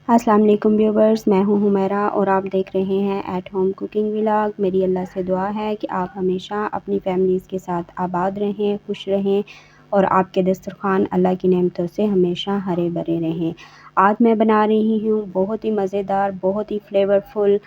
अस्सलाम वालेकुम व्यूवर्स, मैं हूं हुमैरा और आप देख रहे हैं एट होम कुकिंग व्लॉग। मेरी अल्लाह से दुआ है कि आप हमेशा अपनी फैमिलीज़ के साथ आबाद रहें, खुश रहें और आपके दस्तरखान अल्लाह की नेमतों से हमेशा हरे भरे रहें। आज मैं बना रही हूँ बहुत ही मज़ेदार, बहुत ही फ्लेवरफुल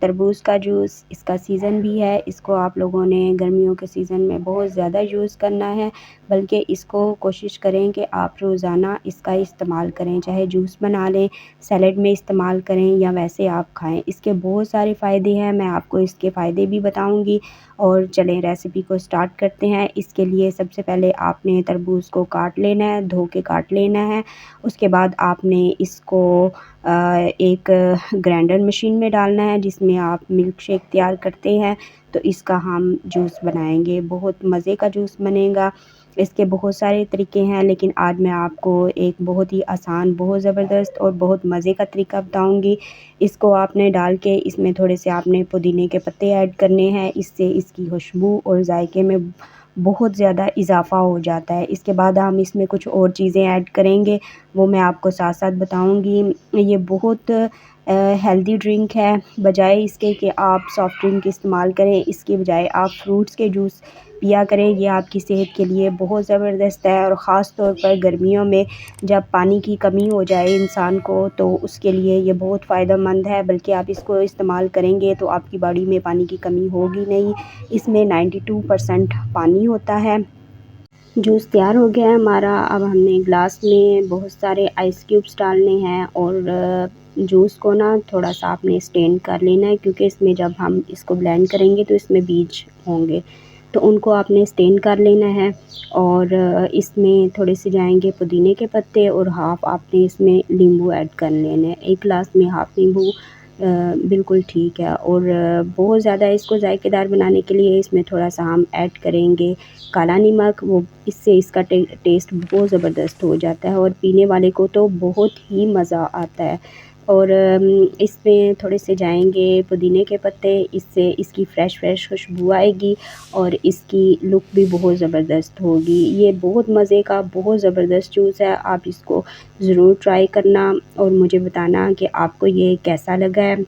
तरबूज का जूस। इसका सीज़न भी है, इसको आप लोगों ने गर्मियों के सीज़न में बहुत ज़्यादा यूज़ करना है, बल्कि इसको कोशिश करें कि आप रोज़ाना इसका इस्तेमाल करें, चाहे जूस बना लें, सैलेड में इस्तेमाल करें या वैसे आप खाएं। इसके बहुत सारे फ़ायदे हैं, मैं आपको इसके फ़ायदे भी बताऊंगी। और चलें रेसिपी को स्टार्ट करते हैं। इसके लिए सबसे पहले आपने तरबूज को काट लेना है, धो के काट लेना है। उसके बाद आपने इसको एक ग्राइंडर मशीन में डालना है जिसमें आप मिल्क शेक तैयार करते हैं। तो इसका हम जूस बनाएंगे, बहुत मज़े का जूस बनेगा। इसके बहुत सारे तरीके हैं, लेकिन आज मैं आपको एक बहुत ही आसान, बहुत ज़बरदस्त और बहुत मज़े का तरीका बताऊंगी। इसको आपने डाल के इसमें थोड़े से आपने पुदीने के पत्ते ऐड करने हैं, इससे इसकी खुशबू और जायके में बहुत ज़्यादा इजाफ़ा हो जाता है। इसके बाद हम इसमें कुछ और चीज़ें ऐड करेंगे, वो मैं आपको साथ साथ बताऊंगी। ये बहुत हेल्दी ड्रिंक है। बजाय इसके कि आप सॉफ़्ट ड्रिंक इस्तेमाल करें, इसके बजाय आप फ्रूट्स के जूस पिया करें। ये आपकी सेहत के लिए बहुत ज़बरदस्त है और ख़ास तौर पर गर्मियों में जब पानी की कमी हो जाए इंसान को, तो उसके लिए ये बहुत फ़ायदेमंद है। बल्कि आप इसको इस्तेमाल करेंगे तो आपकी बॉडी में पानी की कमी होगी नहीं। इसमें 92% पानी होता है। जूस तैयार हो गया है हमारा। अब हमने ग्लास में बहुत सारे आइस क्यूब्स डालने हैं और जूस को ना थोड़ा सा आपने स्टेन कर लेना है, क्योंकि इसमें जब हम इसको ब्लेंड करेंगे तो इसमें बीज होंगे, तो उनको आपने स्टेन कर लेना है। और इसमें थोड़े से जाएंगे पुदीने के पत्ते और हाफ़ आपने इसमें नींबू ऐड कर लेना है। एक गिलास में हाफ़ नींबू बिल्कुल ठीक है। और बहुत ज़्यादा इसको जायकेदार बनाने के लिए इसमें थोड़ा सा हम ऐड करेंगे काला नमक। वो इससे इसका टेस्ट बहुत ज़बरदस्त हो जाता है और पीने वाले को तो बहुत ही मज़ा आता है। और इसमें थोड़े से जाएंगे पुदीने के पत्ते, इससे इसकी फ़्रेश खुशबू आएगी और इसकी लुक भी बहुत ज़बरदस्त होगी। ये बहुत मज़े का, बहुत ज़बरदस्त जूस है। आप इसको ज़रूर ट्राई करना और मुझे बताना कि आपको ये कैसा लगा है।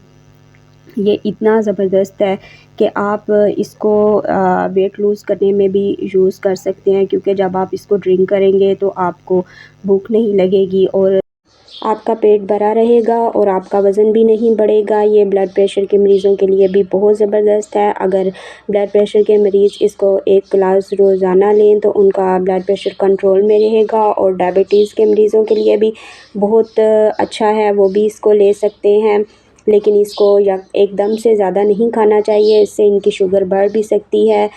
ये इतना ज़बरदस्त है कि आप इसको वेट लूज़ करने में भी यूज़ कर सकते हैं, क्योंकि जब आप इसको ड्रिंक करेंगे तो आपको भूख नहीं लगेगी और आपका पेट भरा रहेगा और आपका वज़न भी नहीं बढ़ेगा। ये ब्लड प्रेशर के मरीज़ों के लिए भी बहुत ज़बरदस्त है। अगर ब्लड प्रेशर के मरीज़ इसको एक गिलास रोज़ाना लें तो उनका ब्लड प्रेशर कंट्रोल में रहेगा। और डायबिटीज़ के मरीज़ों के लिए भी बहुत अच्छा है, वो भी इसको ले सकते हैं। लेकिन इसको या एकदम से ज़्यादा नहीं खाना चाहिए, इससे इनकी शुगर बढ़ भी सकती है।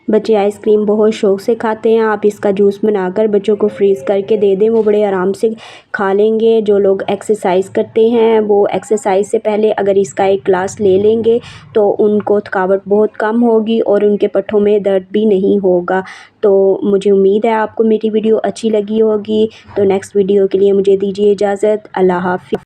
बच्चे आइसक्रीम बहुत शौक़ से खाते हैं। आप इसका जूस बनाकर बच्चों को फ्रीज़ करके दे दें, वो बड़े आराम से खा लेंगे। जो लोग एक्सरसाइज करते हैं वो एक्सरसाइज से पहले अगर इसका एक ग्लास ले लेंगे तो उनको थकावट बहुत कम होगी और उनके पट्ठों में दर्द भी नहीं होगा। तो मुझे उम्मीद है आपको मेरी वीडियो अच्छी लगी होगी। तो नेक्स्ट वीडियो के लिए मुझे दीजिए इजाज़त। अल्लाह हाफ़िज़।